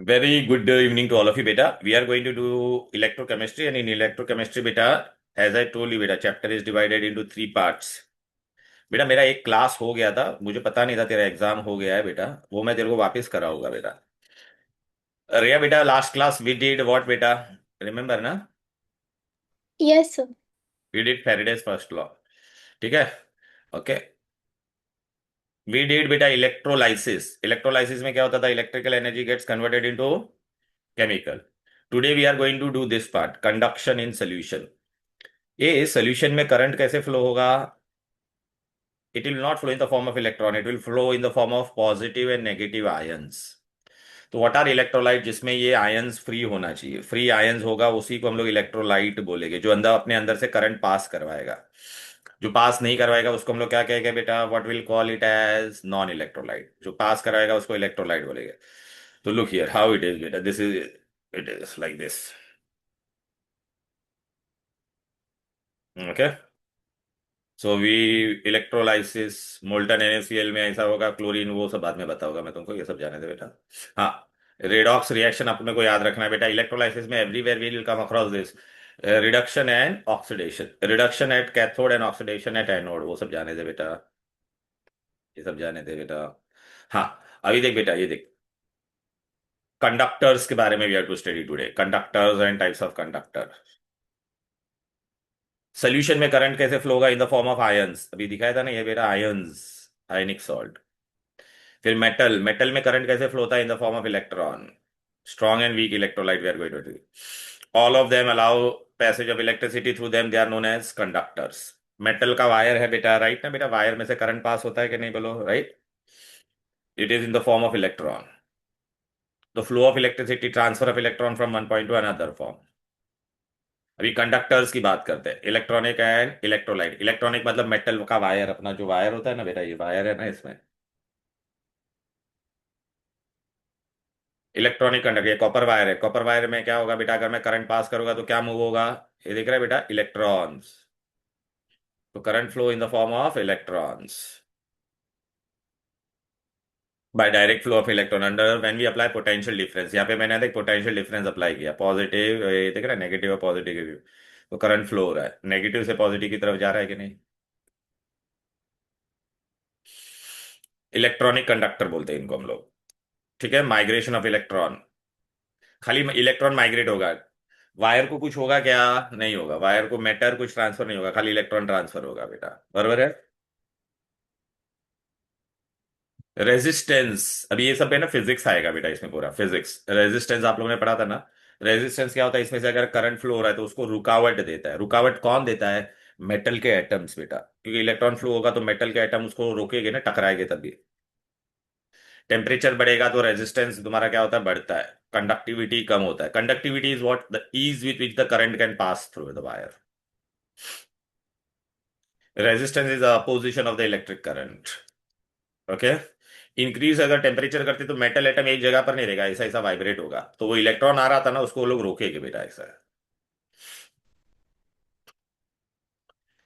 Very good evening to all of you, beta. We are going to do electrochemistry, and in electrochemistry, beta, as I told you, beta, chapter is divided into three parts. बेटा मेरा एक class हो गया था, मुझे पता नहीं था तेरा एग्जाम हो गया है बेटा। वो मैं तेरे को वापस कराऊंगा बेटा। अरे बेटा, last class we did what बेटा? रिमेम्बर ना? Yes, sir. We did Faraday's first law. ठीक है। ओके। वी डिड बेटा इलेक्ट्रोलाइसिस। इलेक्ट्रोलाइसिस में क्या होता था? Electrical energy gets converted into chemical. Today we are going to do this part, conduction in solution. ये सोल्यूशन में करंट कैसे फ्लो होगा? It will not flow in the form of electron, it will flow in the form of positive and negative ions. तो what are electrolyte? जिसमें ये ions free होना चाहिए, free ions होगा उसी को हम लोग इलेक्ट्रोलाइट बोलेंगे, जो अंदर अपने अंदर से करंट पास करवाएगा। जो पास नहीं करवाएगा उसको हम लोग क्या कहेंगे बेटा? What will call it as non electrolyte. जो पास कराएगा उसको इलेक्ट्रोलाइट बोलेंगे। तो look here how it is बेटा, this is, it is like this. Okay. So we electrolysis, molten NaCl में ऐसा होगा, क्लोरीन वो सब बाद में बताऊंगा मैं तुमको, ये सब जाने दे बेटा। हाँ। रेडॉक्स रिएक्शन अपने को याद रखना है बेटा। इलेक्ट्रोलाइसिस में everywhere we will come across this. Reduction and oxidation, reduction at cathode and oxidation at anode, वो सब जाने दे बेटा। ये सब जाने दे बेटा। हाँ। अभी देख बेटा, ये देख, कंडक्टर्स के बारे में we have to study today, conductors and types of conductor. Solution में करंट कैसे फ्लो होगा? In the form of ions, अभी दिखाया था ना ये बेटा, आयंस, आयनिक सॉल्ट। फिर मेटल, मेटल में करंट कैसे फ्लो होता है? In the form of electron. Strong and weak electrolyte we are going to do. All of them allow passage of electricity through them, they are known as conductors. Metal का wire है बेटा, right ना बेटा? Wire में से current pass होता है कि नहीं, बोलो right? It is in the form of electron. The flow of electricity, transfer of electron from one point two another form. अभी कंडक्टर्स की बात करते हैं, इलेक्ट्रॉनिक एंड इलेक्ट्रोलाइट। इलेक्ट्रॉनिक मतलब मेटल का वायर, अपना जो वायर होता है ना बेटा, ये वायर है ना इसमें। इलेक्ट्रॉनिक कंडक्टर, ये कॉपर वायर है। कॉपर वायर में क्या होगा बेटा? अगर मैं करंट पास करूंगा तो क्या मूव होगा? ये दिख रहा है बेटा, इलेक्ट्रॉन्स। तो current flow in the form of electrons by direct flow of electron under when we apply potential difference. यहाँ पे मैंने देख पोटेंशियल डिफरेंस अप्लाई किया, पॉजिटिव, ये दिख रहा है, नेगेटिव और पॉजिटिव के व्यू। तो करंट फ्लो हो रहा है, नेगेटिव से पॉजिटिव की तरफ जा रहा है कि नहीं? इलेक्ट्रॉनिक कंडक्टर बोलते हैं इनको हम लोग। ठीक है, माइग्रेशन ऑफ इलेक्ट्रॉन। खाली इलेक्ट्रॉन माइग्रेट होगा, वायर को कुछ होगा क्या? नहीं होगा, वायर को मैटर कुछ ट्रांसफर नहीं होगा, खाली इलेक्ट्रॉन ट्रांसफर होगा बेटा, बरोबर है? रेजिस्टेंस, अभी ये सब है ना, फिजिक्स आएगा बेटा इसमें, पूरा फिजिक्स। रेजिस्टेंस आप लोगों ने पढ़ा था ना? रेजिस्टेंस क्या होता है? इसमें से अगर करंट फ्लो हो रहा है तो उसको रुकावट देता है। रुकावट कौन देता है? मेटल के एटम्स बेटा, क्योंकि इलेक्ट्रॉन फ्लो होगा तो मेटल के एटम उसको रोकेंगे ना, टकराएंगे तभी। टेम्परेचर बढ़ेगा तो रेजिस्टेंस तुम्हारा क्या होता है? बढ़ता है। कंडक्टिविटी कम होता है। Conductivity is what? The ease with which the current can pass through the wire. Resistance is opposition of the electric current. Okay. Increase अगर टेम्परेचर करते तो मेटल एटम एक जगह पर नहीं रहेगा, ऐसा ऐसा वाइब्रेट होगा, तो वो इलेक्ट्रॉन आ रहा था ना, उसको वो लोग रोकेंगे बेटा, ऐसा है।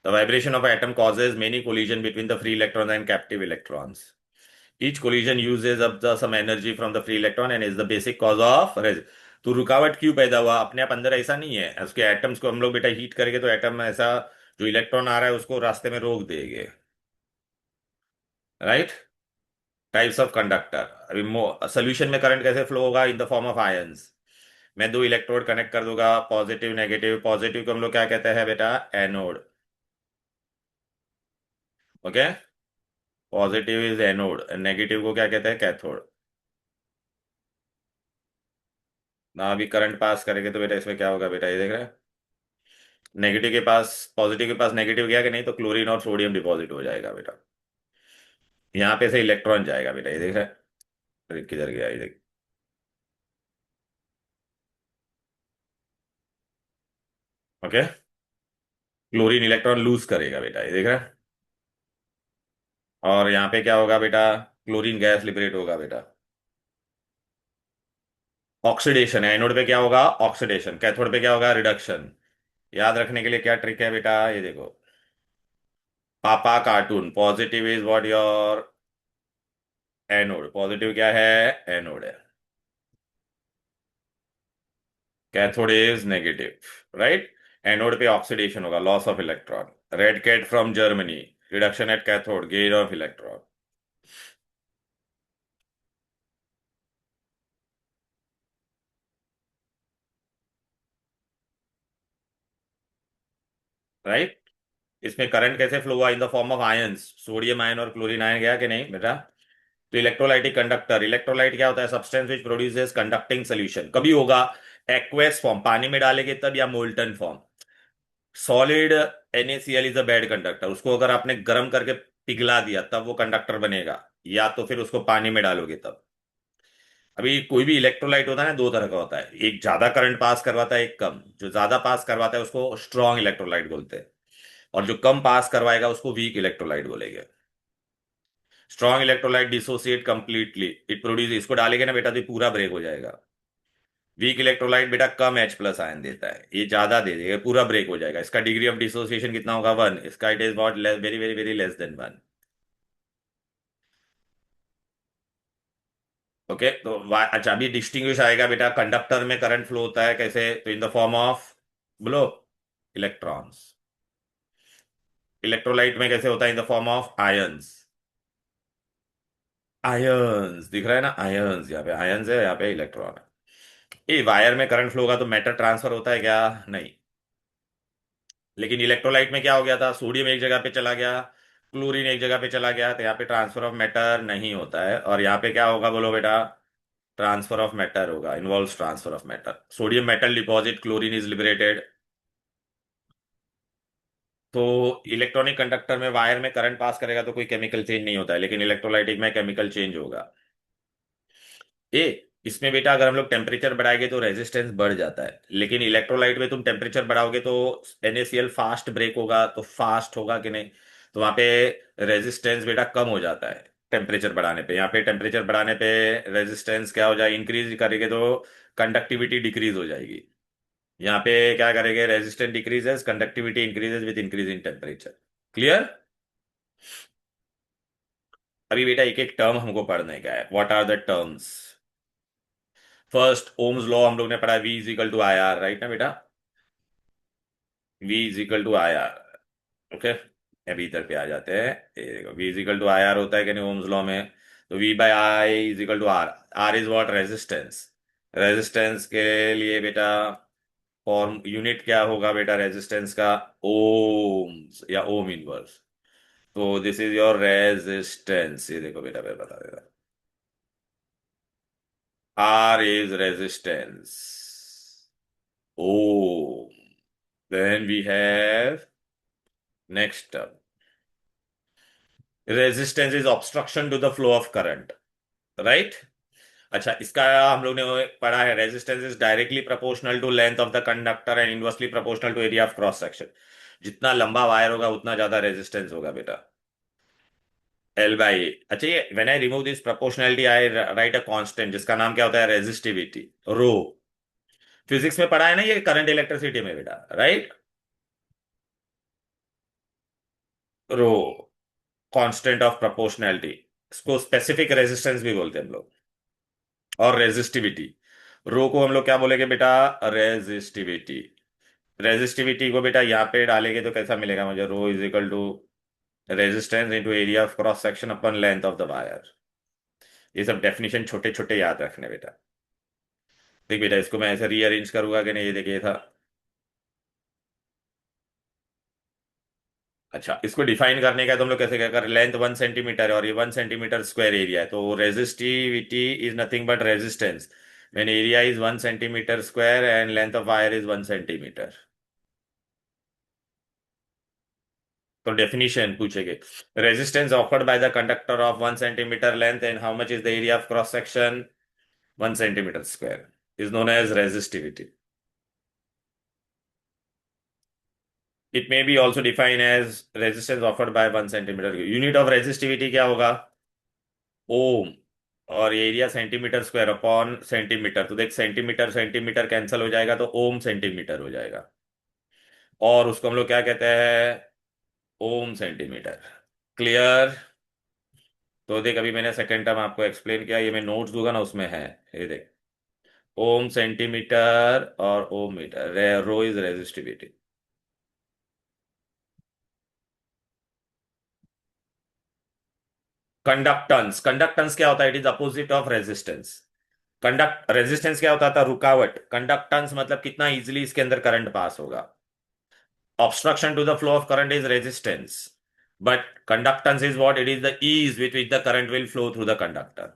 The vibration of atom causes many collision between the free electrons and captive electrons. Each collision uses up the some energy from the free electron and is the basic cause of तो रुकावट क्यों पैदा हुआ? अपने आप अंदर ऐसा नहीं है, उसके एटम्स को हम लोग बेटा हीट करेंगे तो एटम ऐसा, जो इलेक्ट्रॉन आ रहा है उसको रास्ते में रोक देंगे, राइट? Types of conductor. अभी सोल्यूशन में करंट कैसे फ्लो होगा? In the form of ions. मैं दो इलेक्ट्रोड कनेक्ट कर दूंगा, पॉजिटिव नेगेटिव। पॉजिटिव को हम लोग क्या कहते हैं बेटा? Anode. Okay. Positive is anode, negative को क्या कहते हैं? कैथोड। ना अभी करंट पास करेंगे तो बेटा इसमें क्या होगा बेटा, ये देख रहे हैं? नेगेटिव के पास, पॉजिटिव के पास नेगेटिव गया कि नहीं, तो क्लोरीन और सोडियम डिपॉजिट हो जाएगा बेटा। यहाँ पे से इलेक्ट्रॉन जाएगा बेटा, ये देख रहे हैं? अरे किधर गया, ये देख। ओके। क्लोरीन इलेक्ट्रॉन लूज करेगा बेटा, ये देख रहे हैं? और यहाँ पे क्या होगा बेटा? क्लोरीन गैस लिबरेट होगा बेटा। ऑक्सीडेशन है, एनोड पे क्या होगा? ऑक्सीडेशन। कैथोड पे क्या होगा? रिडक्शन। याद रखने के लिए क्या ट्रिक है बेटा, ये देखो। पापा cartoon, positive is what your? Anode. Positive क्या है? एनोड है। Cathode is negative, right. Anode पे ऑक्सीडेशन होगा, loss of electron. Red cat from Germany, reduction at cathode, gain of electron, right. इसमें करंट कैसे फ्लो हुआ? In the form of ions, sodium ion और chlorine ion गया कि नहीं बेटा? तो इलेक्ट्रोलाइटिक कंडक्टर, इलेक्ट्रोलाइट क्या होता है? Substance which produces conducting solution. कभी होगा एक्वेस फॉर्म, पानी में डालेंगे तब, या molten form. Solid NaCl is a bad conductor, उसको अगर आपने गर्म करके पिघला दिया तब वो कंडक्टर बनेगा, या तो फिर उसको पानी में डालोगे तब। अभी कोई भी इलेक्ट्रोलाइट होता है ना, दो तरह का होता है, एक ज्यादा करंट पास करवाता है, एक कम। जो ज्यादा पास करवाता है उसको स्ट्रॉन्ग इलेक्ट्रोलाइट बोलते हैं, और जो कम पास करवाएगा उसको वीक इलेक्ट्रोलाइट बोलेंगे। Strong electrolyte dissociate completely, it produce, इसको डालेंगे ना बेटा तो ये पूरा ब्रेक हो जाएगा। वीक इलेक्ट्रोलाइट बेटा कम H प्लस आयन देता है, ये ज्यादा दे देगा, पूरा ब्रेक हो जाएगा। इसका डिग्री ऑफ डिसोसिएशन कितना होगा? 1। इसका it is not less, very very very less than 1। Okay, तो अच्छा, अभी डिस्टिंग्विश आएगा बेटा, कंडक्टर में करंट फ्लो होता है कैसे? तो इन द फॉर्म ऑफ, बोलो, इलेक्ट्रॉन्स। इलेक्ट्रोलाइट में कैसे होता है? In the form of ions. Ions दिख रहा है ना, आयंस, यहाँ पे आयंस है, यहाँ पे इलेक्ट्रॉन है। ये वायर में करंट फ्लो होगा तो मैटर ट्रांसफर होता है क्या? नहीं। लेकिन इलेक्ट्रोलाइट में क्या हो गया था? सोडियम एक जगह पे चला गया, क्लोरीन एक जगह पे चला गया, तो यहाँ पे ट्रांसफर ऑफ मैटर नहीं होता है। और यहाँ पे क्या होगा बोलो बेटा? ट्रांसफर ऑफ मैटर होगा, involves transfer of matter. Sodium metal deposit, chlorine is liberated. तो इलेक्ट्रॉनिक कंडक्टर में वायर में करंट पास करेगा तो कोई केमिकल चेंज नहीं होता है, लेकिन इलेक्ट्रोलाइटिक में केमिकल चेंज होगा। ए, इसमें बेटा अगर हम लोग टेम्परेचर बढ़ाएंगे तो रेजिस्टेंस बढ़ जाता है, लेकिन इलेक्ट्रोलाइट में तुम टेम्परेचर बढ़ाओगे तो NaCl फास्ट ब्रेक होगा, तो फास्ट होगा कि नहीं? तो वहां पे रेजिस्टेंस बेटा कम हो जाता है टेम्परेचर बढ़ाने पे। यहाँ पे टेम्परेचर बढ़ाने पे रेजिस्टेंस क्या हो जाए? इंक्रीज करेंगे तो कंडक्टिविटी डिक्रीज हो जाएगी। यहाँ पे क्या करेंगे? Resistance decreases, conductivity increases with increase in temperature. Clear? अभी बेटा एक एक टर्म हमको पढ़ने का है। What are the terms? First, Ohm's law हम लोग ने पढ़ा, V is equal to IR, right ना बेटा? V is equal to IR। Okay, अभी इधर पे आ जाते हैं। ये देखो, V is equal to IR होता है कि नहीं ओम्स लॉ में? तो V by I is equal to R। R is what? Resistance. Resistance के लिए बेटा फॉर्म यूनिट क्या होगा बेटा रेजिस्टेंस का? ओम्स या ओम इनवर्स। तो दिस इज योर रेजिस्टेंस। ये देखो बेटा, मैं बता देता। R is resistance. Oh, then we have next term. Resistance is obstruction to the flow of current, right? अच्छा, इसका हम लोग ने पढ़ा है, resistance is directly proportional to length of the conductor and inversely proportional to area of cross section. जितना लंबा wire होगा उतना ज्यादा रेजिस्टेंस होगा बेटा। L बाई ए। अच्छा, ये when I remove this proportionality I right a constant जिसका नाम क्या होता है? रेजिस्टिविटी, रो। फिजिक्स में पढ़ा है ना ये, करंट इलेक्ट्रिसिटी में बेटा, right? Rho, constant of proportionality. इसको स्पेसिफिक रेजिस्टेंस भी बोलते हैं हम लोग। और रेजिस्टिविटी, रो को हम लोग क्या बोलेंगे बेटा? रेजिस्टिविटी। रेजिस्टिविटी को बेटा यहाँ पे डालेंगे तो कैसा मिलेगा मुझे? Rho is equal to resistance into area of cross section upon length of the wire. ये सब डेफिनेशन छोटे छोटे याद रखने बेटा। देख बेटा, इसको मैं ऐसे रीअरेंज करूंगा कि नहीं, ये देखिए था। अच्छा, इसको डिफाइन करने का तो हम लोग कैसे क्या कर? लेंथ 1 सेंटीमीटर है और ये 1 सेंटीमीटर स्क्वायर एरिया है, तो resistivity is nothing but resistance when area is 1 centimeter square and length of wire is 1 centimeter। तो डेफिनेशन पूछेंगे, resistance offered by the conductor of 1 centimeter length and how much is the area of cross section? 1 centimeter square is known as resistivity। It may be also defined as resistance offered by 1 centimeter। Unit of resistivity क्या होगा? ओम। और area centimetre square upon centimetre, तो देख centimetre centimetre cancel हो जाएगा तो ओम centimetre हो जाएगा, और उसको हम लोग क्या कहते हैं? ओम सेंटीमीटर। क्लियर? तो देख, अभी मैंने सेकेंड टर्म आपको एक्सप्लेन किया, ये मैं नोट्स दूंगा ना उसमें है, ये देख। ओम सेंटीमीटर और ohm metre, rho is resistivity. Conductance, conductance क्या होता है? It is opposite of resistance. Conduct resistance क्या होता था? रुकावट। कंडक्टेंस मतलब कितना इजीली इसके अंदर करंट पास होगा। Obstruction to the flow of current is resistance, but conductance is what? It is the ease with which the current will flow through the conductor.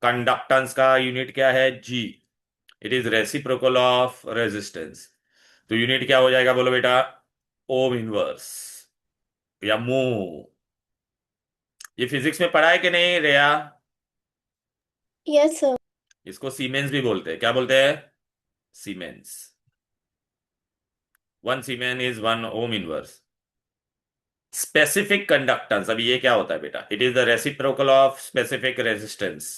Conductance का यूनिट क्या है? जी। It is reciprocal of resistance. तो unit क्या हो जाएगा बोलो बेटा? ओम इनवर्स या मो। ये फिजिक्स में पढ़ा है कि नहीं रेया? Yes, sir. इसको सीमेंस भी बोलते हैं। क्या बोलते हैं? Siemens. One siemen is one ohm inverse. Specific conductance, अभी ये क्या होता है बेटा? It is the reciprocal of specific resistance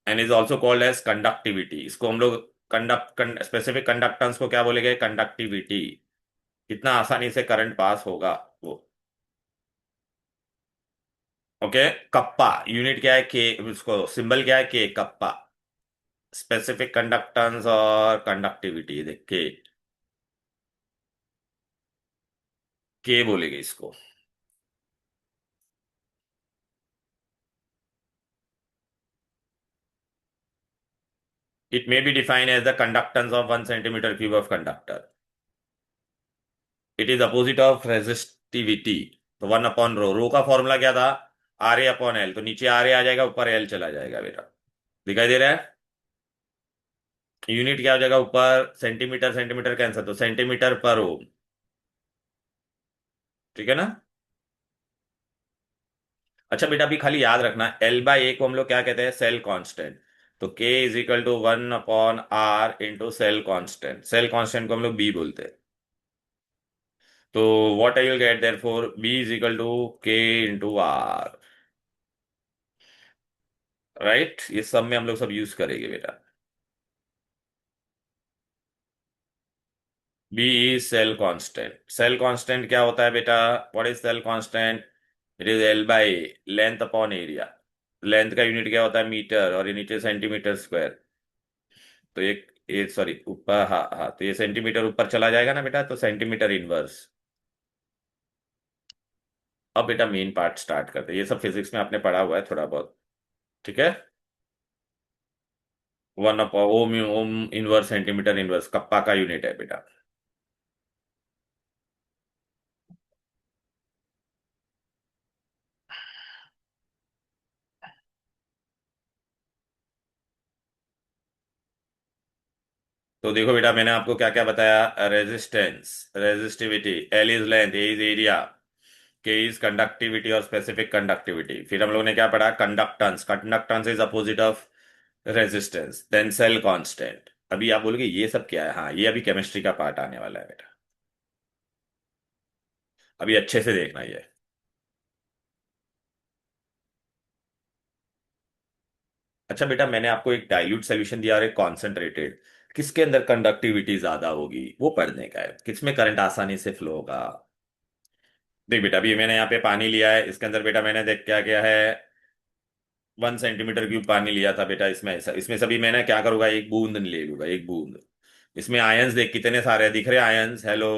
and is also called as conductivity. इसको हम लोग कंडक्ट स्पेसिफिक कंडक्टेंस को क्या बोलेंगे? कंडक्टिविटी। कितना आसानी से करंट पास होगा वो। ओके। कप्पा यूनिट क्या है? के। उसको सिंबल क्या है? K, kappa. स्पेसिफिक कंडक्टेंस और कंडक्टिविटी देख के बोलेंगे इसको। It may be defined as the conductance of 1 centimetre cube of conductor. It is opposite of resistivity. तो 1 अपॉन रो, रो का फॉर्मूला क्या था? R A upon L. तो नीचे आर ए आ जाएगा, ऊपर एल चला जाएगा बेटा। दिखाई दे रहा है? यूनिट क्या हो जाएगा? ऊपर सेंटीमीटर, सेंटीमीटर कैंसर, तो सेंटीमीटर पर ओम। ठीक है ना? अच्छा बेटा, अभी खाली याद रखना, एल बाई ए को हम लोग क्या कहते हैं? Cell constant. तो K is equal to 1 upon R into cell constant. Cell constant को हम लोग बी बोलते हैं। तो what I will get there for B is equal to K into R. Right? ये सब में हम लोग सब यूज करेंगे बेटा। B is cell constant. Cell constant क्या होता है बेटा? What is cell constant? It is L by length upon area. Length का यूनिट क्या होता है? मीटर, और ये नीचे सेंटीमीटर स्क्वायर। तो ये सॉरी ऊपर, हाँ हाँ, तो ये सेंटीमीटर ऊपर चला जाएगा ना बेटा, तो सेंटीमीटर इनवर्स। अब बेटा मेन पार्ट स्टार्ट करते हैं। ये सब फिजिक्स में आपने पढ़ा हुआ है थोड़ा बहुत। ठीक है। 1 upon ohm, ohm inverse centimetre inverse kappa का यूनिट है बेटा। तो देखो बेटा, मैंने आपको क्या क्या बताया? Resistance, resistivity, L is length, A is area, K is conductivity और स्पेसिफिक कंडक्टिविटी। फिर हम लोगों ने क्या पढ़ा? Conductance. Conductance is opposite of resistance. Then cell constant. अभी आप बोलोगे ये सब क्या है? हाँ, ये अभी केमिस्ट्री का पार्ट आने वाला है बेटा। अभी अच्छे से देखना ये। अच्छा बेटा, मैंने आपको एक डाइल्यूट सोल्यूशन दिया और एक कॉन्सेंट्रेटेड। किसके अंदर कंडक्टिविटी ज्यादा होगी वो पढ़ने का है। किसमें करंट आसानी से फ्लो होगा? देख बेटा, अभी मैंने यहाँ पे पानी लिया है, इसके अंदर बेटा मैंने देख क्या किया है? 1 सेंटीमीटर क्यूब पानी लिया था बेटा। इसमें सभी मैंने क्या करूंगा? एक बूंद ले लूंगा, एक बूंद। इसमें आयंस देख कितने सारे दिख रहे आयंस। हेलो?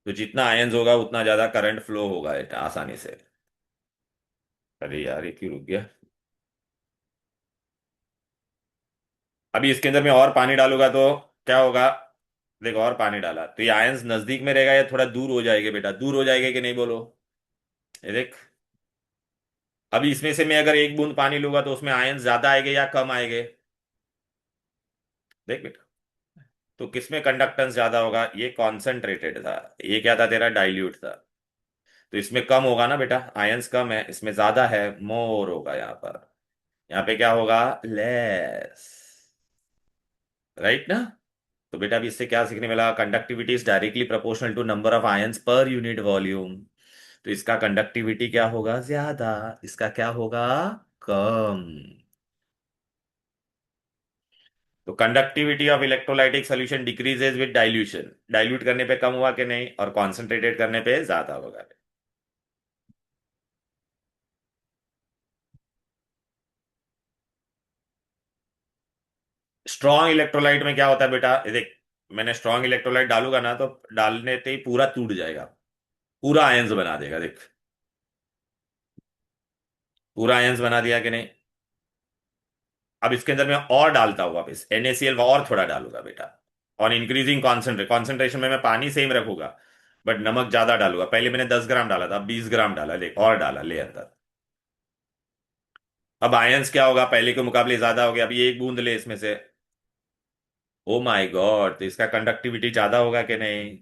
तो जितना आयंस होगा उतना ज्यादा करंट फ्लो होगा बेटा आसानी से। अरे यार, ये क्यों रुक गया? अभी इसके अंदर मैं और पानी डालूंगा तो क्या होगा? देखो, और पानी डाला तो ये आयंस नजदीक में रहेगा या थोड़ा दूर हो जाएगा बेटा? दूर हो जाएगा कि नहीं बोलो? ये देख। अभी इसमें से मैं अगर एक बूंद पानी लूंगा तो उसमें आयंस ज्यादा आएंगे या कम आएंगे? देख बेटा। तो किसमें कंडक्टेंस ज्यादा होगा? ये कॉन्सेंट्रेटेड था। ये क्या था? तेरा डाइल्यूट था। तो इसमें कम होगा ना बेटा, आयंस कम है, इसमें ज्यादा है, मोर होगा यहाँ पर। यहाँ पे क्या होगा? लेस। राइट ना? तो बेटा अभी इससे क्या सीखने मिला? Conductivity is directly proportional to number of ions per unit volume. तो इसका कंडक्टिविटी क्या होगा? ज्यादा। इसका क्या होगा? कम। तो conductivity of electrolytic solution decreases with dilution. Dilute करने पे कम हुआ कि नहीं? और कॉन्सेंट्रेटेड करने पे ज्यादा होगा। स्ट्रॉन्ग इलेक्ट्रोलाइट में क्या होता है बेटा, ये देख, मैंने स्ट्रॉन्ग इलेक्ट्रोलाइट डालूंगा ना तो डालने से ही पूरा टूट जाएगा, पूरा आयंस बना देगा, देख पूरा आयंस बना दिया कि नहीं। अब इसके अंदर मैं और डालता हूँ वापस NaCl और थोड़ा डालूंगा बेटा, और इंक्रीजिंग कॉन्सेंट्रेशन में मैं पानी सेम रखूंगा, बट नमक ज्यादा डालूंगा। पहले मैंने 10 ग्राम डाला था, अब 20 ग्राम डाला, ले और डाला, ले अंदर। अब आयंस क्या होगा, पहले के मुकाबले ज्यादा हो गया, अभी एक बूंद ले इसमें से। ओ माय गॉड, तो इसका कंडक्टिविटी ज्यादा होगा कि नहीं।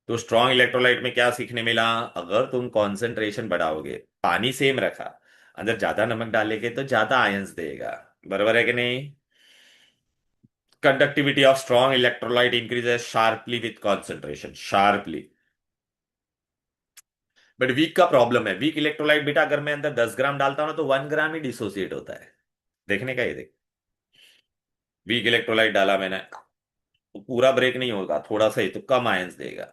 तो स्ट्रॉन्ग इलेक्ट्रोलाइट में क्या सीखने मिला, अगर तुम कंसंट्रेशन बढ़ाओगे, पानी सेम रखा, अंदर ज्यादा नमक डालेगे तो ज्यादा आयंस देगा, बराबर है कि नहीं। Conductivity of strong electrolyte increases sharply with concentration, sharply. But weak का प्रॉब्लम है, वीक इलेक्ट्रोलाइट बेटा अगर मैं अंदर 10 ग्राम डालता हूं ना तो 1 ग्राम ही डिसोसिएट होता है। देखने का ये देख, वीक इलेक्ट्रोलाइट डाला मैंने तो पूरा ब्रेक नहीं होगा, थोड़ा सा ही तो कम आयंस देगा।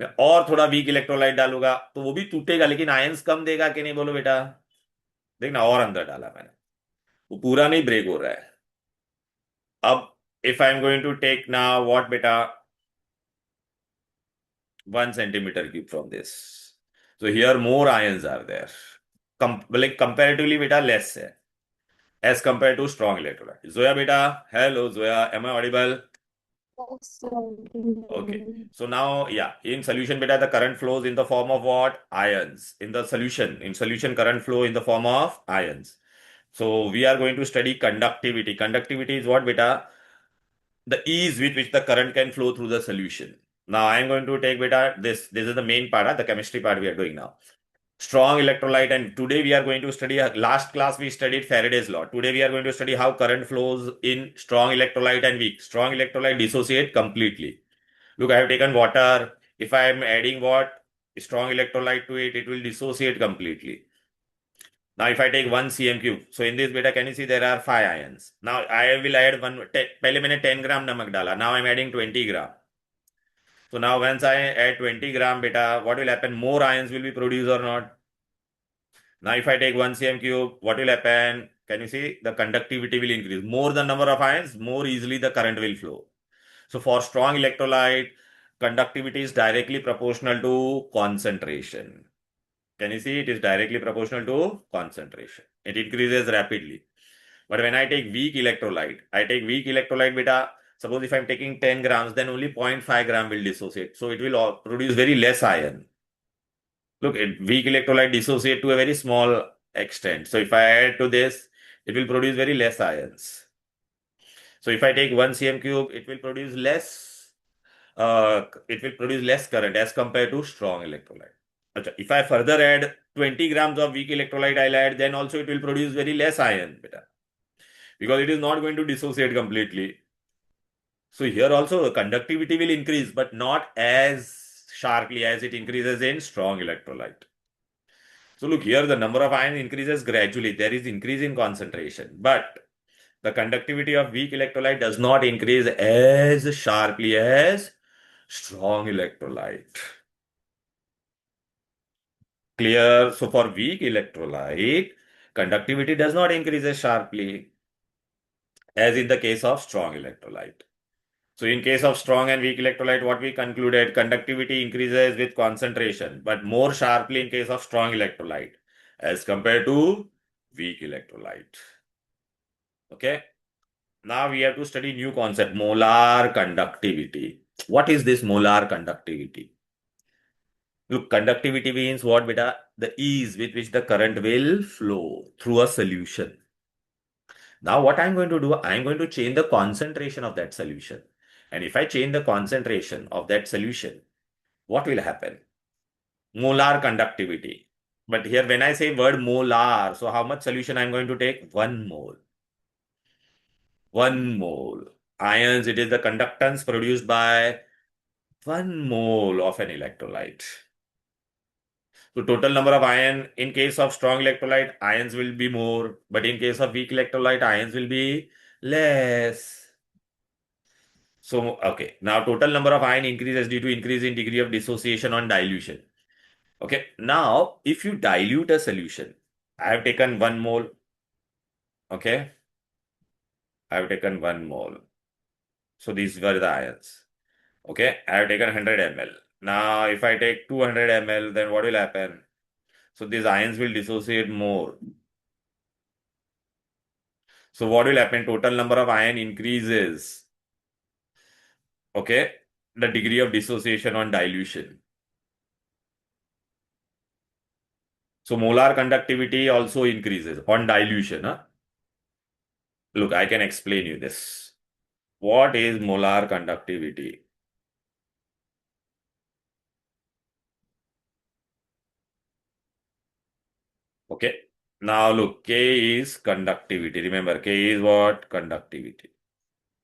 मैं और थोड़ा वीक इलेक्ट्रोलाइट डालूंगा तो वो भी टूटेगा, लेकिन आयंस कम देगा कि नहीं, बोलो बेटा। देखना, और अंदर डाला मैंने, वो पूरा नहीं ब्रेक हो रहा है। अब if I am going to take now what बेटा, 1 centimeter cube from this, so here more ions are there, like comparatively beta less है as compared to strong electrolyte. Zoya beta, hello Zoya, am I audible? Yes, Okay, sir. so now yeah, in solution beta the current flows in the form of what, ions. In the solution, in solution current flow in the form of ions. So we are going to study conductivity. Conductivity is what beta, the ease with which the current can flow through the solution. Now I am going to take beta this is the main part, the chemistry part we are doing now. Strong electrolyte, and today we are going to study, last class we studied Faraday's law. Today we are going to study how current flows in strong electrolyte and weak. Strong electrolyte dissociate completely. Look, I have taken water. If I am adding what, strong electrolyte to it, it will dissociate completely. Now, if I take 1 cm cube, so in this beta, can you see there are 5 ions? Now, I will add पहले मैंने 10 ग्राम नमक डाला. Now, I am adding 20 gram. So now, once I add 20 gram beta, what will happen? More ions will be produced or not? Now, if I take 1 cm cube, what will happen? Can you see? The conductivity will increase. More the number of ions, more easily the current will flow. So, for strong electrolyte, conductivity is directly proportional to concentration. Can you see? It is directly proportional to concentration. It increases rapidly. But when I take weak electrolyte, beta. Suppose if I'm taking 10 grams, then only 0.5 gram will dissociate. So it will produce very less ion. Look, weak electrolyte dissociate to a very small extent. So if I add to this, it will produce very less ions. So if I take 1 cm cube, it will produce less current as compared to strong electrolyte. Acha, if I further add 20 grams of weak electrolyte, I'll add, then also it will produce very less ion, beta, because it is not going to dissociate completely. So here also the conductivity will increase, but not as sharply as it increases in strong electrolyte. So look here, the number of ions increases gradually. There is increase in concentration, but the conductivity of weak electrolyte does not increase as sharply as strong electrolyte. Clear? So for weak electrolyte, conductivity does not increase as sharply as in the case of strong electrolyte. So in case of strong and weak electrolyte, what we concluded, conductivity increases with concentration, but more sharply in case of strong electrolyte as compared to weak electrolyte. Okay. Now we have to study new concept, molar conductivity. What is this molar conductivity? Look, conductivity means what, beta? The ease with which the current will flow through a solution. Now, what I'm going to do, I'm going to change the concentration of that solution. And if I change the concentration of that solution, what will happen? Molar conductivity. But here, when I say word molar, so how much solution I'm going to take? 1 mole. 1 mole. Ions, it is the conductance produced by 1 mole of an electrolyte. So total number of ion in case of strong electrolyte, ions will be more, but in case of weak electrolyte, ions will be less. So, okay, now total number of ion increases due to increase in degree of dissociation on dilution. Okay, now if you dilute a solution, I have taken 1 mole. Okay, I have taken 1 mole. So these were the ions. Okay, I have taken 100 ml. Now, if I take 200 ml, then what will happen? So these ions will dissociate more. So what will happen? Total number of ion increases. Okay, the degree of dissociation on dilution. So molar conductivity also increases on dilution. Huh? Look, I can explain you this. What is molar conductivity? Okay. Now look, K is conductivity. Remember, K is what? Conductivity.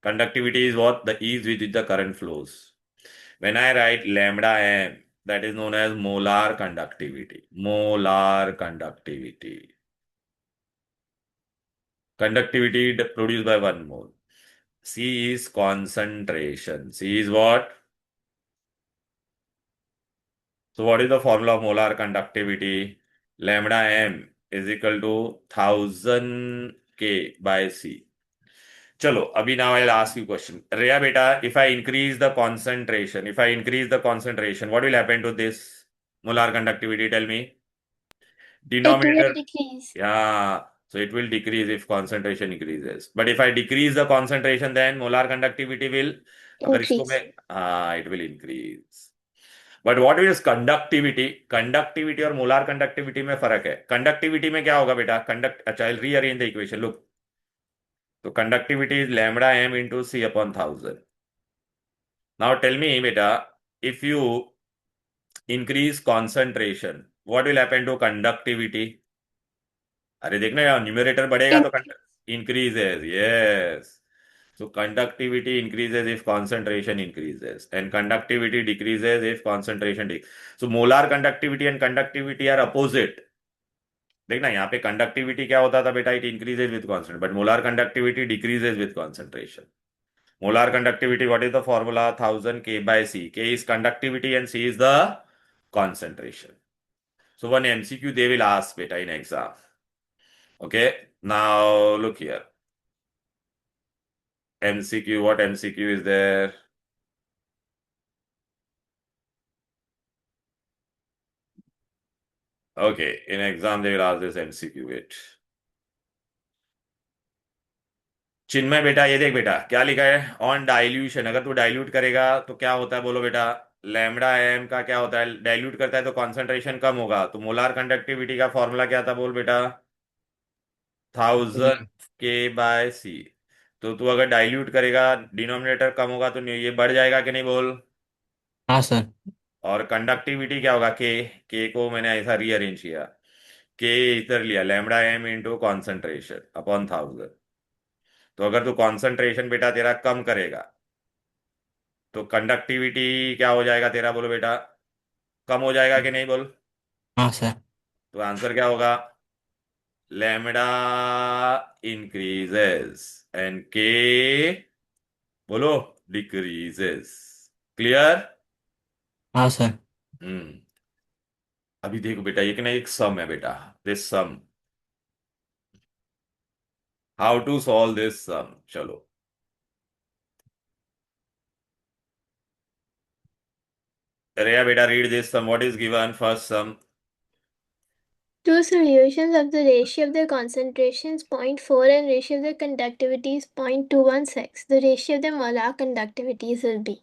Conductivity is what? The ease with which the current flows. When I write lambda m, that is known as molar conductivity. Molar conductivity. Conductivity produced by 1 mole. C is concentration. C is what? So what is the formula of molar conductivity? Lambda m is equal to 1000 K by C. Chalo, abhi now I'll ask you question. Rhea beta, if I increase the concentration, what will happen to this molar conductivity? Tell me. It will Denominator, decrease. yeah. So it will decrease if concentration increases. But if I decrease the concentration, then molar conductivity will, अगर इसको मैं, Increase. it will increase. But what is conductivity? Conductivity और molar conductivity में फर्क है. Conductivity में क्या होगा बेटा? कंडक्ट, अच्छा, I rearrange the equation. Look, तो conductivity is lambda M into C upon 1000. Now tell me बेटा, if you increase concentration, what will happen to conductivity? अरे देखना यार, न्यूमरेटर बढ़ेगा तो Increase. Increases. Yes. So conductivity increases if concentration increases, and conductivity decreases if concentration decreases. So molar conductivity and conductivity are opposite. देखना यहाँ पे conductivity क्या होता था बेटा? It increases with concentration, but molar conductivity decreases with concentration. Molar conductivity, what is the formula? 1000 K by C. K is conductivity and C is the concentration. So one MCQ they will ask beta in exam. Okay, now look here. MCQ, what MCQ is there? Okay, in exam they will ask this MCQ. Wait. चिन्मय बेटा, ये देख बेटा क्या लिखा है. On dilution, अगर तू dilute करेगा तो क्या होता है बोलो बेटा? लैम्बडा एम का क्या होता है? डाइल्यूट करता है तो कॉन्सेंट्रेशन कम होगा. तो मोलार कंडक्टिविटी का फॉर्मूला क्या था बोल बेटा? 1000 K by C. तो तू अगर डाइल्यूट करेगा, डिनोमिनेटर कम होगा तो ये बढ़ जाएगा कि नहीं बोल? हाँ सर। और कंडक्टिविटी क्या होगा? के को मैंने ऐसा रीअरेंज किया. के इधर लिया, lambda M into concentration upon 1000. तो अगर तू कॉन्सेंट्रेशन बेटा तेरा कम करेगा तो कंडक्टिविटी क्या हो जाएगा तेरा बोलो बेटा? कम हो जाएगा कि नहीं बोल? हाँ सर। तो आंसर क्या होगा? लैम्बडा इंक्रीजेस एंड के बोलो डिक्रीजेस. क्लियर? हाँ सर। हम्म. अभी देखो बेटा, ये कि ना एक सम है बेटा. This sum, how to solve this sum. चलो, Rhea beta, read this sum. What is given? First sum. Two solutions of the ratio of their concentrations 0.4 and ratio of their conductivities 0.216. The ratio of their molar conductivities will be.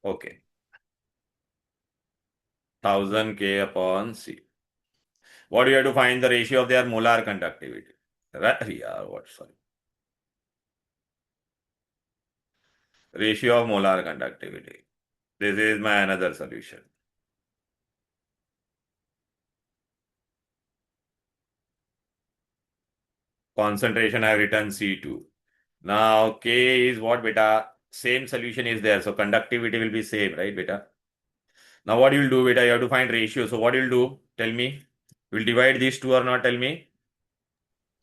Okay. 1000 K upon C. What do you have to find? The ratio of their molar conductivity. Right? Yeah, what? Sorry. Ratio of molar conductivity. This is my another solution. Concentration I have written C2. Now K is what beta? Same solution is there. So conductivity will be same, right beta? Now what you will do beta? You have to find ratio. So what you will do? Tell me. Will divide these two or not? Tell me.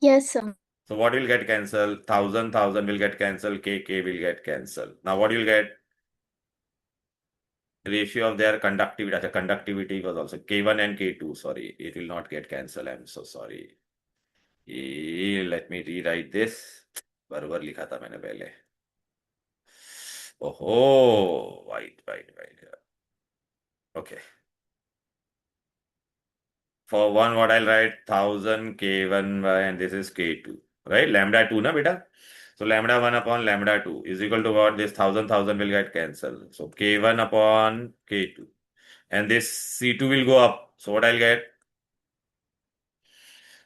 Yes, sir. So what will get cancelled? 1000 will get cancelled. K will get cancelled. Now what you'll get? Ratio of their conductivity. The conductivity was also K1 and K2. Sorry, it will not get cancelled. I'm so sorry. Let me rewrite this. बराबर लिखा था मैंने पहले. ओहो, wait. Okay. For one, what I'll write 1000 K1 by, and this is K2, right? Lambda 2, na beta? So lambda 1 upon lambda 2 is equal to what? This 1000 will get cancelled. So K1 upon K2. And this C2 will go up. So what I'll get?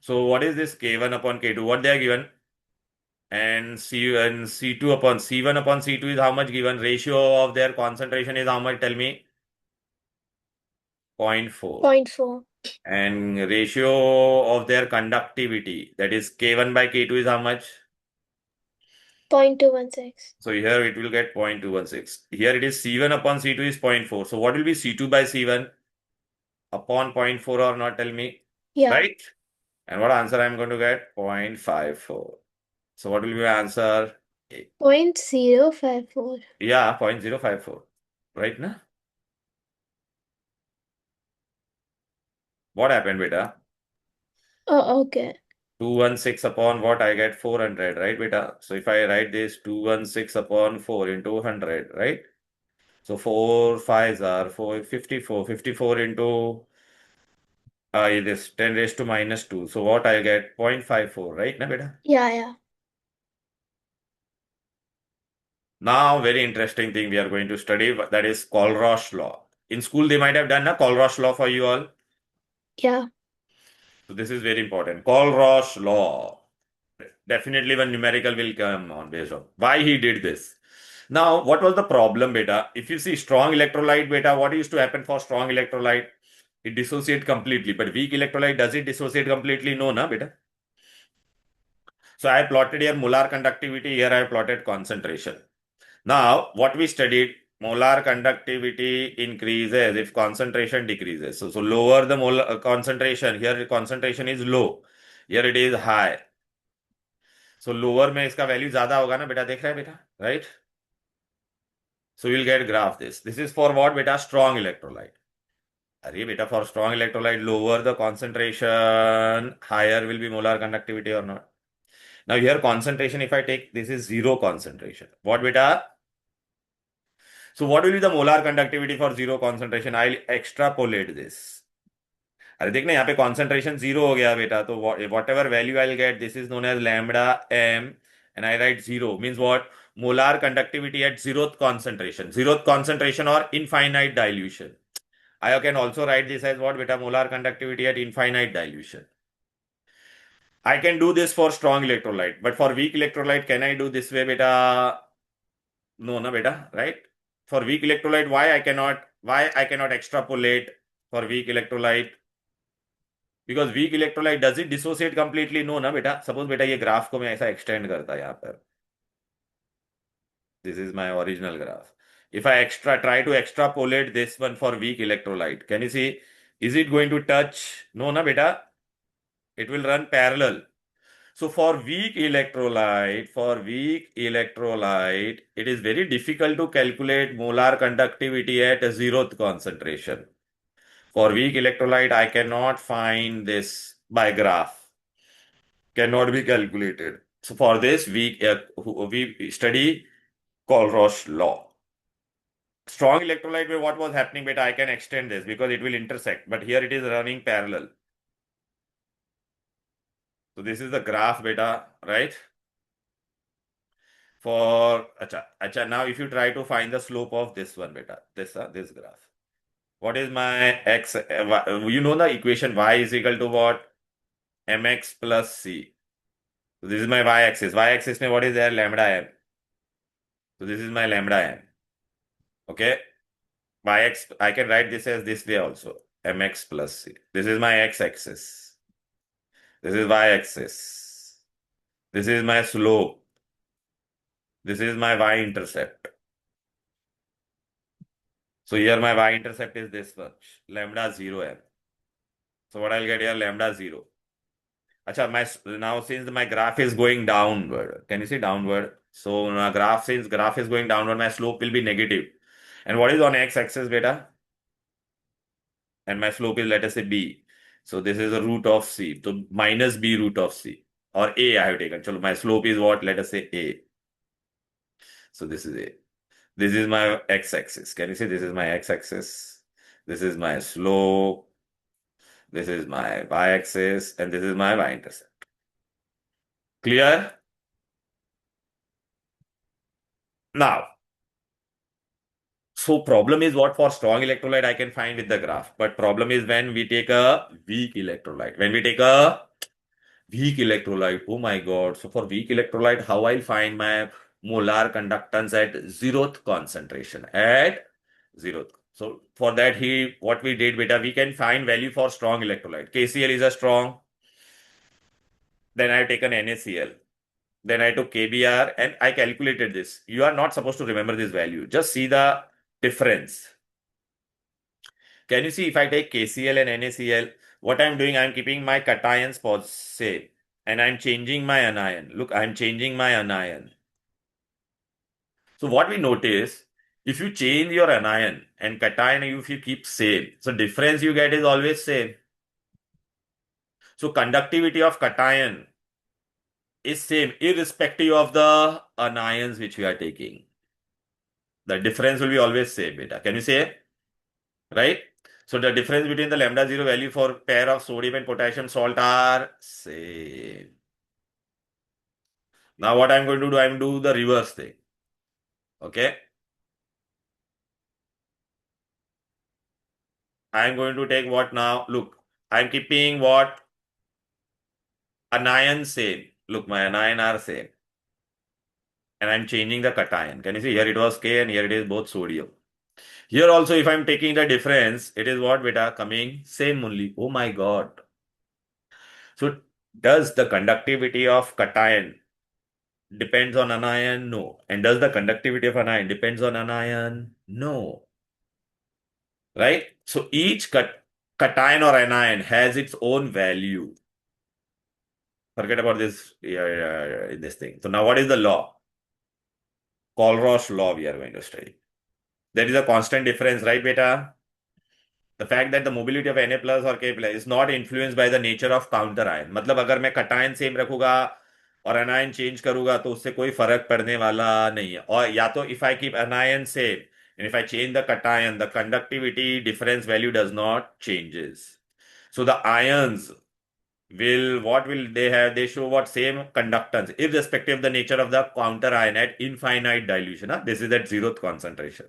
So what is this K1 upon K2? What they are given? And C2 upon C1 upon C2 is how much given? Ratio of their concentration is how much? Tell me. 0.4. 0.4. And ratio of their conductivity, that is K1 by K2 is how much? 0.216. So here it will get 0.216. Here it is C1 upon C2 is 0.4. So what will be C2 by C1 upon 0.4 or not? Tell me. Yeah. Right? And what answer I'm going to get? 0.54. So what will be my answer? 0.054. Yeah, 0.054. Right, na? What happened, beta? Oh, okay. 216 upon what? I get 400, right, beta? So if I write this 216 upon 4 into 100, right? So 4 5s are 54. 54 into this 10 raised to minus 2. So what I'll get? 0.54, right, na beta? Yeah. Now, very interesting thing we are going to study, that is Colrosh law. In school, they might have done a Colrosh law for you all. Yeah. So this is very important. Colrosh law. Definitely one numerical will come on based on why he did this. Now, what was the problem, beta? If you see strong electrolyte, beta, what used to happen for strong electrolyte? It dissociate completely. But weak electrolyte, does it dissociate completely? No, na, beta. So I plotted here molar conductivity. Here I plotted concentration. Now, what we studied, molar conductivity increases if concentration decreases. So lower the molar concentration. Here concentration is low. Here it is high. So lower में इसका value ज़्यादा होगा ना बेटा, देख रहा है बेटा, right? So we'll get graph this. This is for what beta? Strong electrolyte. अरे बेटा, for strong electrolyte, lower the concentration, higher will be molar conductivity or not. Now here concentration, if I take, this is zero concentration. What beta? So what will be the molar conductivity for zero concentration? I'll extrapolate this. अरे देख ना, यहाँ पे concentration zero हो गया बेटा, तो whatever value I'll get, this is known as lambda m, and I write zero means what? Molar conductivity at zeroth concentration or infinite dilution. I can also write this as what beta? Molar conductivity at infinite dilution. I can do this for strong electrolyte, but for weak electrolyte, can I do this way beta? No, na beta, right? For weak electrolyte, why I cannot extrapolate for weak electrolyte? Because weak electrolyte, does it dissociate completely? No, na beta. Suppose beta ये graph को मैं ऐसा extend करता यहाँ पर. This is my original graph. If I try to extrapolate this one for weak electrolyte, can you see? Is it going to touch? No, na beta. It will run parallel. So for weak electrolyte, it is very difficult to calculate molar conductivity at a zeroth concentration. For weak electrolyte, I cannot find this by graph. Cannot be calculated. So for this, we study Colrosh law. Strong electrolyte, what was happening, beta? I can extend this because it will intersect, but here it is running parallel. So this is the graph, beta, right? For acha, now if you try to find the slope of this one, beta, this graph. What is my x? You know the equation y is equal to what? Mx plus c. So this is my y-axis. Y-axis mein what is there? Lambda m. So this is my lambda m. Okay. Yx, I can write this as this way also. Mx plus c. This is my x-axis. This is y-axis. This is my slope. This is my y-intercept. So here my y-intercept is this much. Lambda 0 m. So what I'll get here? Lambda 0. Acha, now since my graph is going downward, can you see downward? So since graph is going downward, my slope will be negative. And what is on x-axis, beta? And my slope is, let us say, b. So this is the root of c. So minus b root of c. or A I have taken. So my slope is what? Let us say A. So this is A. This is my x-axis. Can you see this is my x-axis? This is my slope. This is my y-axis, and this is my y-intercept. Clear? Now, so problem is what for strong electrolyte I can find with the graph. But problem is when we take a weak electrolyte. When we take a weak electrolyte, oh my God. So for weak electrolyte, how I'll find my molar conductance at zeroth concentration? At zeroth. So for that, what we did, beta, we can find value for strong electrolyte. KCl is a strong. Then I've taken NaCl. Then I took KBr and I calculated this. You are not supposed to remember this value. Just see the difference. Can you see if I take KCl and NaCl, what I'm doing, I'm keeping my cations same and I'm changing my anion. Look, I'm changing my anion. So what we notice, if you change your anion and cation, if you keep same, so difference you get is always same. So conductivity of cation is same irrespective of the anions which we are taking. The difference will be always same, beta. Can you say? Right? So the difference between the lambda 0 value for pair of sodium and potassium salt are same. Now what I'm going to do, I'm do the reverse thing. Okay? I'm going to take what now? Look, I'm keeping what? Anion same. Look, my anion are same. And I'm changing the cation. Can you see? Here it was K and here it is both sodium. Here also, if I'm taking the difference, it is what, beta? Coming same only. Oh my God. So does the conductivity of cation depends on anion? No. And does the conductivity of anion depends on anion? No. Right? So each cation or anion has its own value. Forget about this in this thing. So now what is the law? Colross law we are going to study. There is a constant difference, right, beta? The fact that the mobility of Na plus or K plus is not influenced by the nature of counter ion. मतलब अगर मैं cation same रखूंगा और अनायन change करूंगा तो उससे कोई फर्क पड़ने वाला नहीं है. और या तो if I keep anion same and if I change the cation, the conductivity difference value does not changes. So the ions what will they have? They show what same conductance irrespective of the nature of the counter ion at infinite dilution. Huh? This is at zeroth concentration.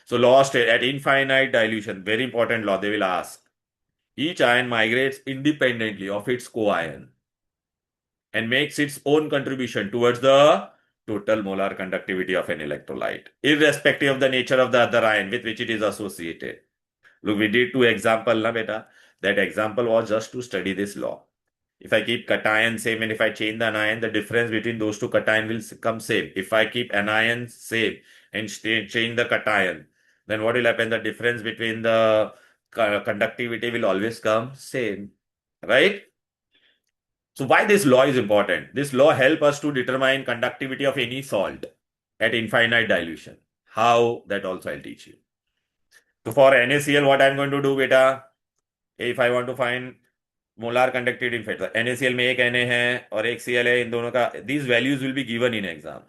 So lost at infinite dilution, very important law, they will ask. Each ion migrates independently of its co-ion and makes its own contribution towards the total molar conductivity of an electrolyte, irrespective of the nature of the other ion with which it is associated. Look, we did two example, na beta. That example was just to study this law. If I keep cation same and if I change the anion, the difference between those two cation will come same. If I keep anion same and change the cation, then what will happen? The difference between the conductivity will always come same. Right? So why this law is important? This law help us to determine conductivity of any salt at infinite dilution. How? That also I'll teach you. So for NaCl, what I'm going to do, beta? If I want to find molar conductivity factor NaCl में एक Na है और एक Cl है इन दोनों का these values will be given in exam.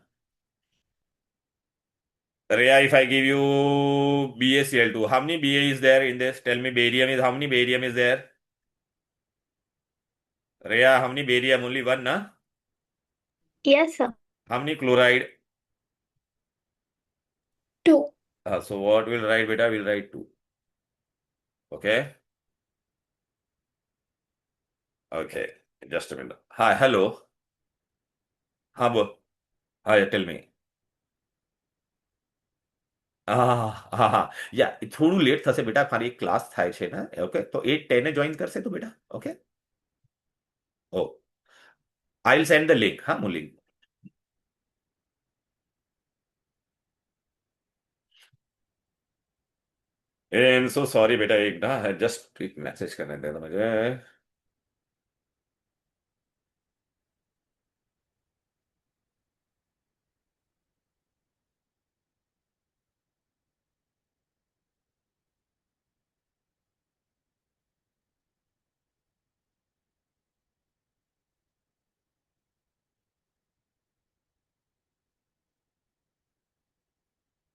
Rhea, if I give you BaCl2, how many Ba is there in this? Tell me barium is how many barium is there? Rhea, how many barium? Only one, na? Yes, sir. How many chloride? 2. So what we'll write, beta? We'll write 2. Okay? Okay. Just a minute. Hi, hello. हाँ बोल. Hi, tell me. હા યા થોડું late થશે બેટા મારી એક class થાય છે ને ઓકે તો 8:10 જોઈન કરશે તું બેટા okay oh I will send the link હા હું લિંક एम सो सॉरी बेटा एक ना जस्ट एक मैसेज करने दे दो मुझे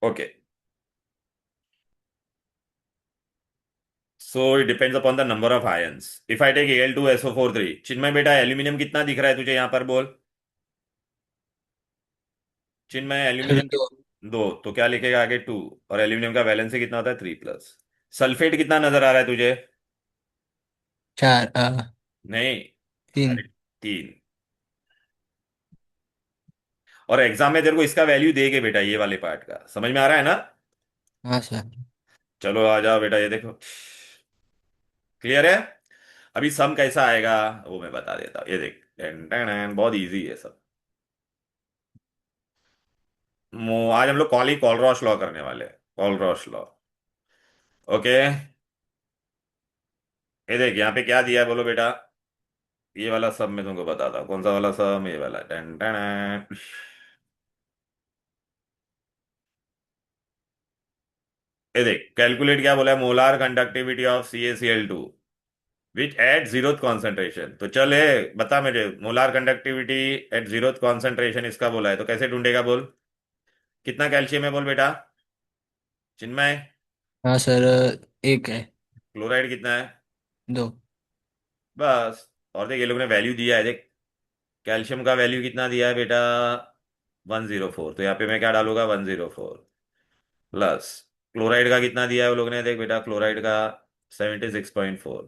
Okay. So it depends upon the number of ions. If I take Al2SO43, चिन्मय बेटा एल्यूमिनियम कितना दिख रहा है तुझे यहां पर बोल? चिन्मय सर एल्यूमिनियम दो। दो, तो क्या लिखेगा आगे? 2। और एल्यूमिनियम का वैलेंसी कितना होता है? 3+। सल्फेट कितना नजर आ रहा है तुझे? चार नहीं, तीन। अरे 3। और एग्जाम में तेरे को इसका वैल्यू देगे बेटा, ये वाले पार्ट का समझ में आ रहा है ना? हाँ सर। चलो आ जाओ बेटा, ये देखो, क्लियर है? अभी सम कैसा आएगा वो मैं बता देता हूँ, ये देख, टन टन टन, बहुत इजी है सब। आज हम लोग कॉलरॉश लॉ करने वाले हैं, कॉलरॉश लॉ। ओके, ये देख यहाँ पे क्या दिया है बोलो बेटा? ये वाला सब मैं तुमको बताता हूँ, कौन सा वाला सब? ये वाला, टन टन टन। ये देख, कैलकुलेट क्या बोला है? Molar conductivity of CaCl2 which at zeroth concentration. तो चल है, बता मुझे, molar conductivity at zeroth concentration इसका बोला है, तो कैसे ढूंढेगा बोल? कितना कैल्शियम है बोल बेटा चिन्मय? हाँ सर, एक है। क्लोराइड कितना है? दो। बस। और देख, ये लोग ने वैल्यू दिया है, देख, कैल्शियम का वैल्यू कितना दिया है बेटा? 104। तो यहाँ पे मैं क्या डालूंगा? 104 प्लस। क्लोराइड का कितना दिया है वो लोग ने? देख बेटा, क्लोराइड का 76.4।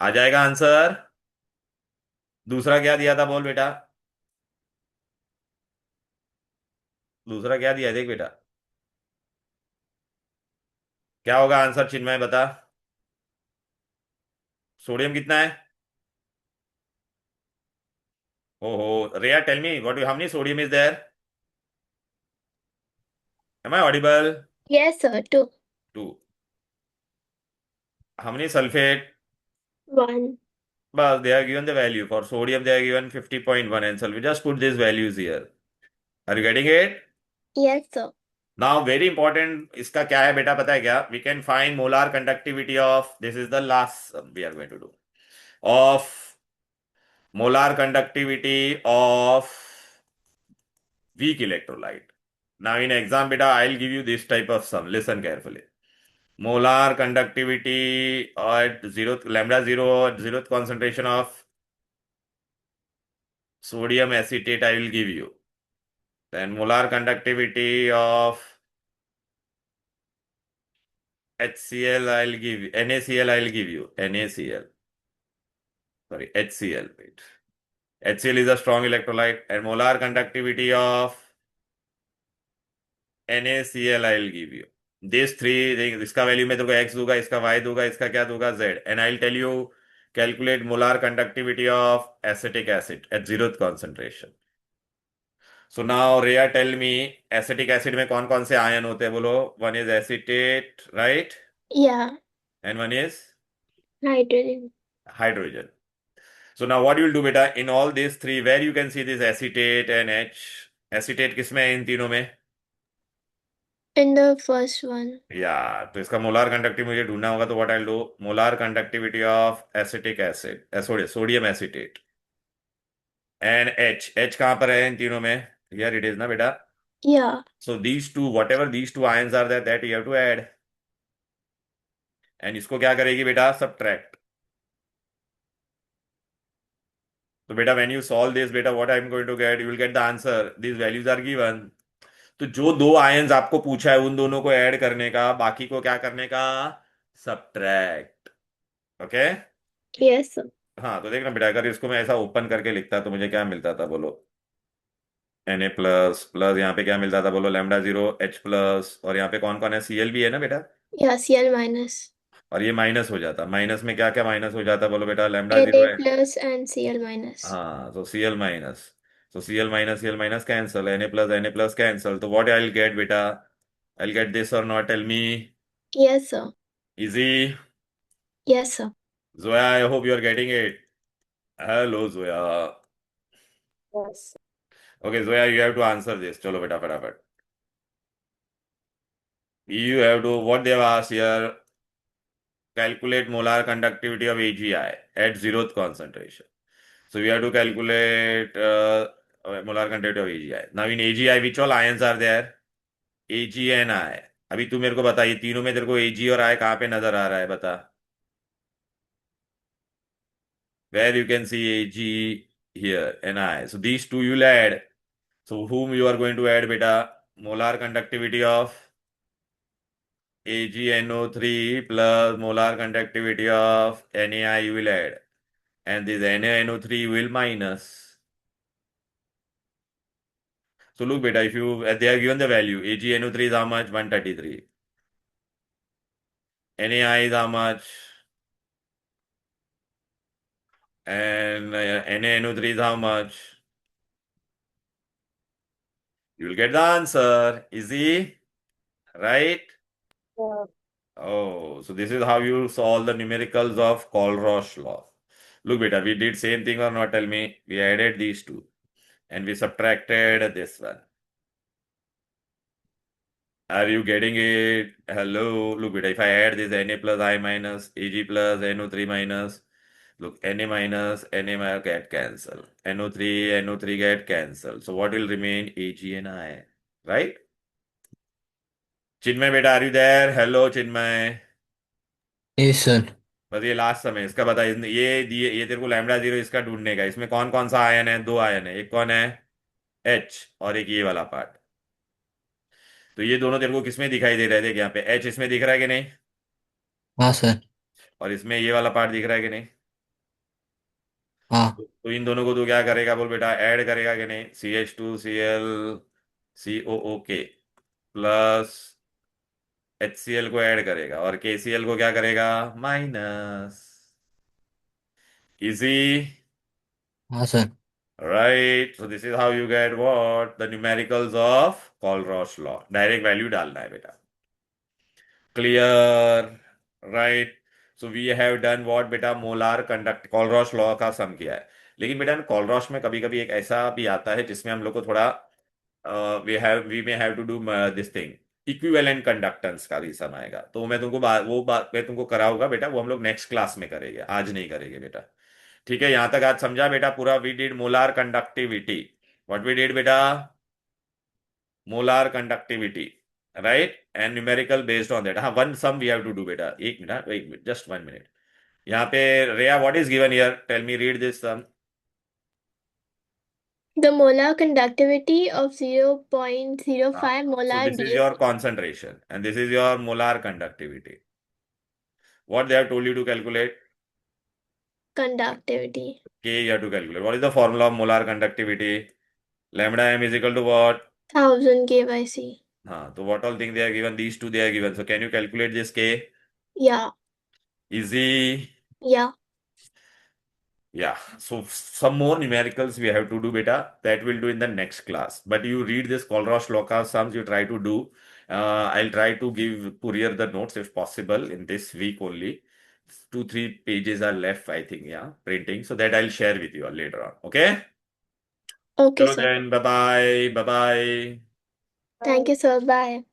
आ जाएगा आंसर? दूसरा क्या दिया था बोल बेटा? दूसरा क्या दिया है देख बेटा, क्या होगा आंसर चिन्मय बता? सोडियम कितना है? ओहो, Riya tell me what, how many sodium is there? Am I audible? Yes, sir. 2. 2। How many sulphate? 1. बस, they are given the value. For sodium they are given 50.1 and sulfate. Just put these values here. Are you getting it? Yes, sir. Now very important, इसका क्या है बेटा पता है क्या? We can find molar conductivity of, this is the last sum we are going to do, of molar conductivity of weak electrolyte. Now in exam beta I'll give you this type of sum. Listen carefully. Molar conductivity at zeroth lambda zero at zeroth concentration of sodium acetate I will give you. Then molar conductivity of HCl I'll give you. NaCl I'll give you. NaCl. Sorry, HCl. Wait. HCl is a strong electrolyte, and molar conductivity of NaCl I'll give you. These three things, इसका value मैं तुमको x दूंगा, इसका y दूंगा, इसका क्या दूंगा? z. And I'll tell you, calculate molar conductivity of acetic acid at zeroth concentration. So now Rhea, tell me, acetic acid में कौन कौन से आयन होते हैं बोलो? One is acetate, right? Yeah. And one is Hydrogen. hydrogen. So now what you will do beta, in all these three, where you can see this acetate and H, acetate किसमें है इन तीनों में? In the first one. या, तो इसका molar conductivity मुझे ढूंढना होगा, तो what I will do, molar conductivity of acetic acid, sodium acetate, and H कहां पर है इन तीनों में? हियर इट इज ना बेटा? Yeah. So these two, whatever these two ions are there, that you have to add, and इसको क्या करेगी बेटा? सब्ट्रैक्ट। तो बेटा व्हेन यू सॉल्व दिस बेटा, what I am going to get, you will get the answer, this values are given. तो जो दो आयंस आपको पूछा है उन दोनों को ऐड करने का, बाकी को क्या करने का? सब्ट्रैक्ट। ओके? Yes, sir. हाँ, तो देखना बेटा, अगर इसको मैं ऐसा ओपन करके लिखता तो मुझे क्या मिलता था बोलो? Na प्लस यहाँ पे क्या मिलता था बोलो? लैम्डा जीरो H प्लस, और यहाँ पे कौन कौन है? Cl भी है ना बेटा? Yeah, Cl minus. और ये माइनस हो जाता, माइनस में क्या क्या माइनस हो जाता बोलो बेटा? लैम्डा Na जीरो है, plus and Cl minus. हाँ, तो Cl माइनस, तो Cl minus cancel, Na plus cancel, तो व्हाट आई विल गेट बेटा? आई विल गेट दिस और not? Tell me. Yes, sir. Easy? Yes, sir. Zoya, I hope you are getting it. Hello Zoya. Yes. Okay Zoya, you have to answer this, चलो बेटा फटाफट। You have to, what they have asked here, calculate molar conductivity of AgI at zeroth concentration. So we have to calculate molar conductivity of AgI. Now in AgI, which all ions are there? AG and I। अभी तू मेरे को बता, ये तीनों में तेरे को AG और I कहाँ पे नजर आ रहा है, बता। Where you can see AG here and I. So these two you'll add. So whom you are going to add, beta? Molar conductivity of AgNO3 plus molar conductivity of NaI you will add. And this NaNO3 will minus. So look, beta, if you they are given the value, AgNO3 is how much? 133. NaI is how much? And NaNO3 is how much? You will get the answer. Easy, right? Yeah. Oh, so this is how you solve the numericals of Colrosh law. Look, beta, we did same thing or not? Tell me. We added these two and we subtracted this one. Are you getting it? Hello. Look, beta, if I add this Na plus I minus Ag plus NO3 minus, look, Na minus Na get cancel. NO3 get cancel. So what will remain? Ag and I, right? Chinmay, beta, are you there? Hello, Chinmay. Yes sir. बस ये last समय इसका बता, ये दिए, ये तेरे को लैम्बडा जीरो इसका ढूंढने का। इसमें कौन कौन सा आयन है? दो आयन है। एक कौन है? एच, और एक ये वाला पार्ट। तो ये दोनों तेरे को किसमें दिखाई दे रहे थे? यहाँ पे एच इसमें दिख रहा है कि नहीं? हाँ सर। और इसमें ये वाला पार्ट दिख रहा है कि नहीं? हाँ। तो इन दोनों को तू क्या करेगा बोल बेटा? ऐड करेगा कि नहीं? CH2Cl COO प्लस HCl को ऐड करेगा, और KCl को क्या करेगा? माइनस। इजी, हाँ sir. right? So this is how you get what? The numericals of Colrosh law. Direct value डालना है बेटा। Clear, right? So we have done what बेटा? मोलार कंडक्ट कॉलरॉश लॉ का सम किया है। लेकिन बेटा कॉलरॉश में कभी कभी एक ऐसा भी आता है जिसमें हम लोग को थोड़ा we may have to do this thing, equivalent conductance का भी सम आएगा। तो मैं तुमको वो बात मैं तुमको कराऊंगा बेटा, वो हम लोग नेक्स्ट क्लास में करेंगे, आज नहीं करेंगे बेटा। ठीक है, यहां तक आज समझा बेटा पूरा? We did molar conductivity. What we did बेटा? Molar conductivity, right? And numerical based on that. हाँ, one sum we have to do बेटा। एक मिनट, वेट जस्ट 1 मिनट। यहाँ पे Reya, what is given here? Tell me, read this sum. The molar conductivity of 0.05 So molar this is your DH concentration and this is your molar conductivity. What they have told you to calculate? conductivity. K you have to calculate. What is the formula of molar conductivity? Lambda m is equal to what? 1000 K/C. हाँ, तो what all thing they are given? These two they are given. So can you calculate this K? Yeah, Easy. yeah. Yeah. So some more numericals we have to do, beta. That we'll do in the next class. But you read this Colrosh Loka sums. You try to do. I'll try to give courier the notes if possible in this week only. 2-3 pages are left, I think. Yeah, printing. So that I'll share with you all later on. Okay. Okay, Hello sir. then. Bye bye. Bye bye. Thank you, sir. Bye.